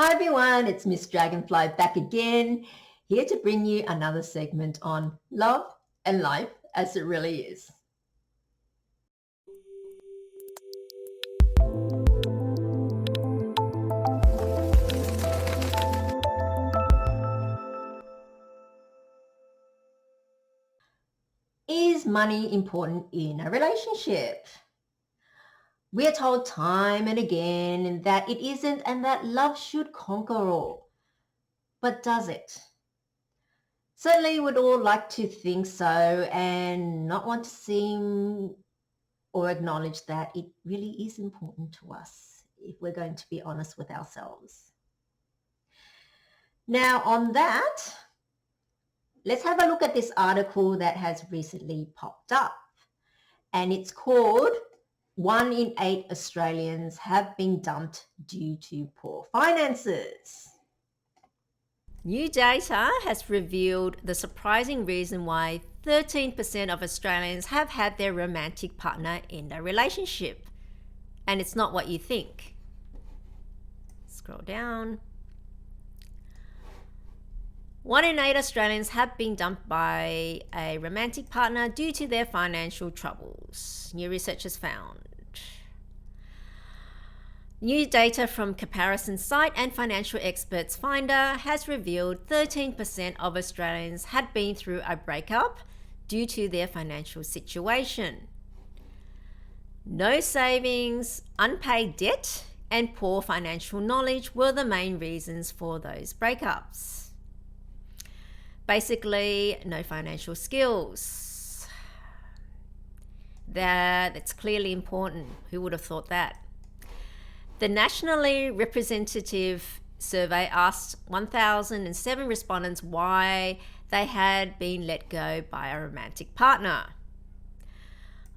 Hi everyone, it's Miss Dragonfly back again, here to bring you another segment on love and life as it really is. Is money important in a relationship? We are told time and again that it isn't and that love should conquer all. But does it? Certainly we'd all like to think so and not want to seem or acknowledge that it really is important to us if we're going to be honest with ourselves. Now on that, let's have a look at this article that has recently popped up, and it's called 1 in 8 Australians have been dumped due to poor finances. New data has revealed the surprising reason why 13% of Australians have had their romantic partner in a relationship. And it's not what you think. Scroll down. 1 in 8 Australians have been dumped by a romantic partner due to their financial troubles, new research has found. New data from comparison site and financial experts Finder has revealed 13% of Australians had been through a breakup due to their financial situation. No savings, unpaid debt, and poor financial knowledge were the main reasons for those breakups. Basically, no financial skills. That's clearly important. Who would have thought that? The nationally representative survey asked 1,007 respondents why they had been let go by a romantic partner.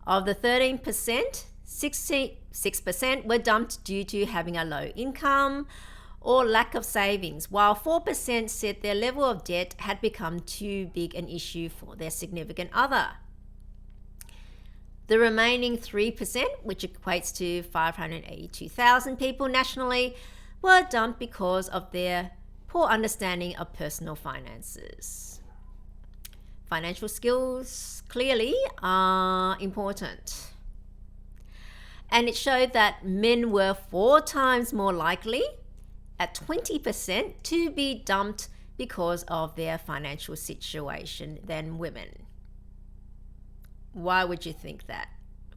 Of the 13%, 66% were dumped due to having a low income or lack of savings, while 4% said their level of debt had become too big an issue for their significant other. The remaining 3%, which equates to 582,000 people nationally, were dumped because of their poor understanding of personal finances. Financial skills clearly are important. And it showed that men were 4 times more likely, at 20%, to be dumped because of their financial situation than women. Why would you think that?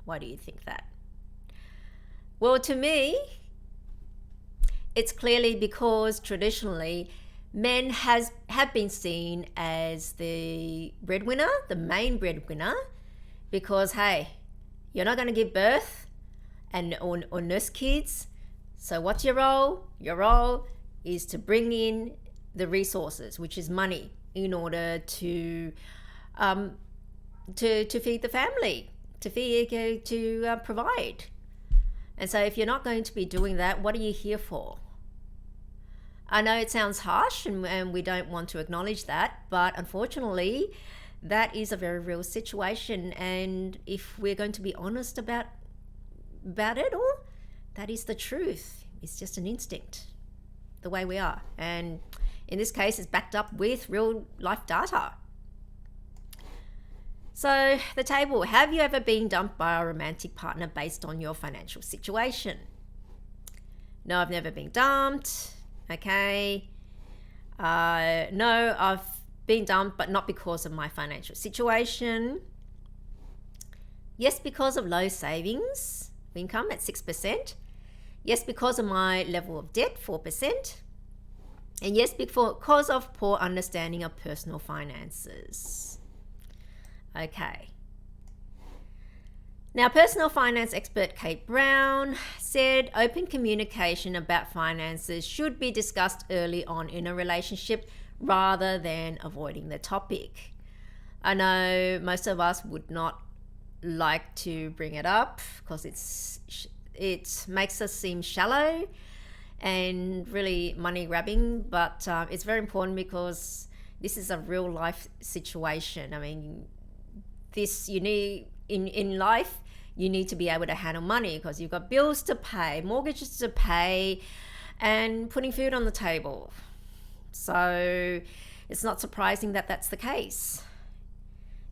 Why do you think that? Well, to me, it's clearly because traditionally men have been seen as the breadwinner, the main breadwinner, because hey, you're not going to give birth or nurse kids. So what's your role? Your role is to bring in the resources, which is money, in order to feed the family, to provide. And so if you're not going to be doing that, what are you here for? I know it sounds harsh and we don't want to acknowledge that, but unfortunately, that is a very real situation. And if we're going to be honest about it all, that is the truth. It's just an instinct, the way we are. And in this case, it's backed up with real life data. So the table, have you ever been dumped by a romantic partner based on your financial situation? No, I've never been dumped. Okay. No, I've been dumped, but not because of my financial situation. Yes, because of low savings income at 6%. Yes, because of my level of debt, 4%. And yes, because of poor understanding of personal finances. Okay. Now, personal finance expert Kate Brown said open communication about finances should be discussed early on in a relationship rather than avoiding the topic. I know most of us would not like to bring it up because it makes us seem shallow and really money grabbing, but it's very important because this is a real life situation. I mean, you need in life, you need to be able to handle money because you've got bills to pay, mortgages to pay, and putting food on the table. So it's not surprising that that's the case.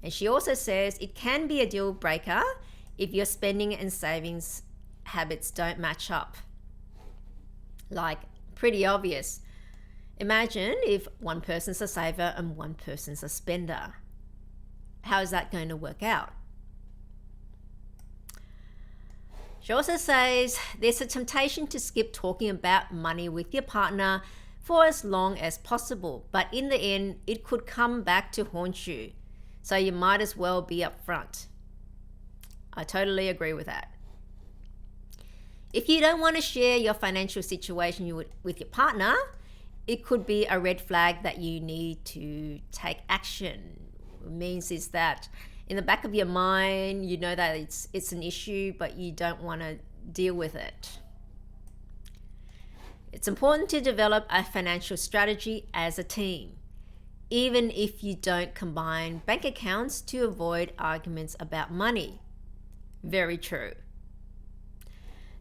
And she also says it can be a deal breaker if your spending and savings habits don't match up. Like, pretty obvious. Imagine if one person's a saver and one person's a spender. How is that going to work out? She also says there's a temptation to skip talking about money with your partner for as long as possible, but in the end, it could come back to haunt you. So you might as well be upfront. I totally agree with that. If you don't want to share your financial situation with your partner, it could be a red flag that you need to take action. It means is that in the back of your mind, you know that it's an issue, but you don't want to deal with it. It's important to develop a financial strategy as a team, even if you don't combine bank accounts to avoid arguments about money. Very true.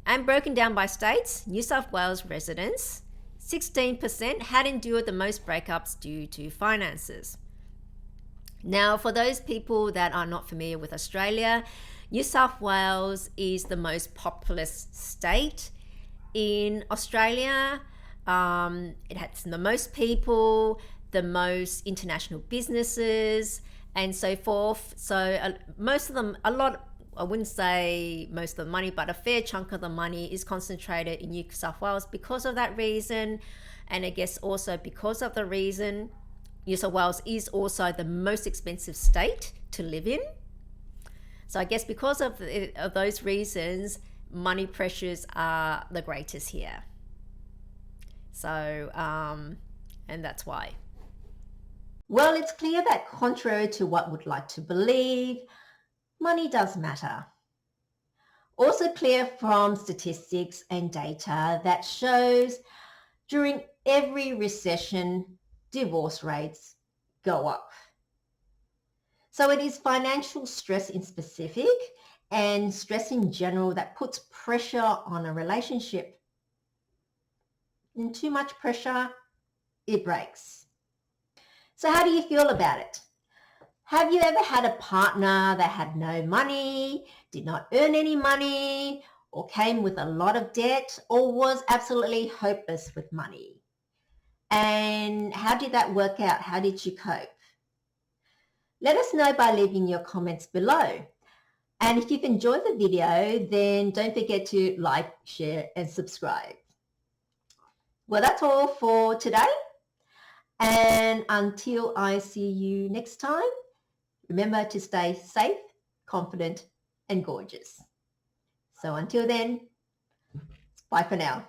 And broken down by states, New South Wales residents, 16% had endured the most breakups due to finances. Now, for those people that are not familiar with Australia, New South Wales is the most populous state in Australia. It has the most people, the most international businesses, and so forth. So most of them, I wouldn't say most of the money, but a fair chunk of the money is concentrated in New South Wales because of that reason. And I guess also because of the reason, New South Wales is also the most expensive state to live in. So I guess because of those reasons, money pressures are the greatest here. So, and that's why. Well, it's clear that contrary to what we'd like to believe, money does matter. Also clear from statistics and data that shows during every recession, divorce rates go up. So it is financial stress in specific and stress in general that puts pressure on a relationship. And too much pressure, it breaks. So how do you feel about it? Have you ever had a partner that had no money, did not earn any money, or came with a lot of debt, or was absolutely hopeless with money? And how did that work out? How did you cope? Let us know by leaving your comments below. And if you've enjoyed the video, then don't forget to like, share, and subscribe. Well, that's all for today. And until I see you next time, remember to stay safe, confident, and gorgeous. So until then, bye for now.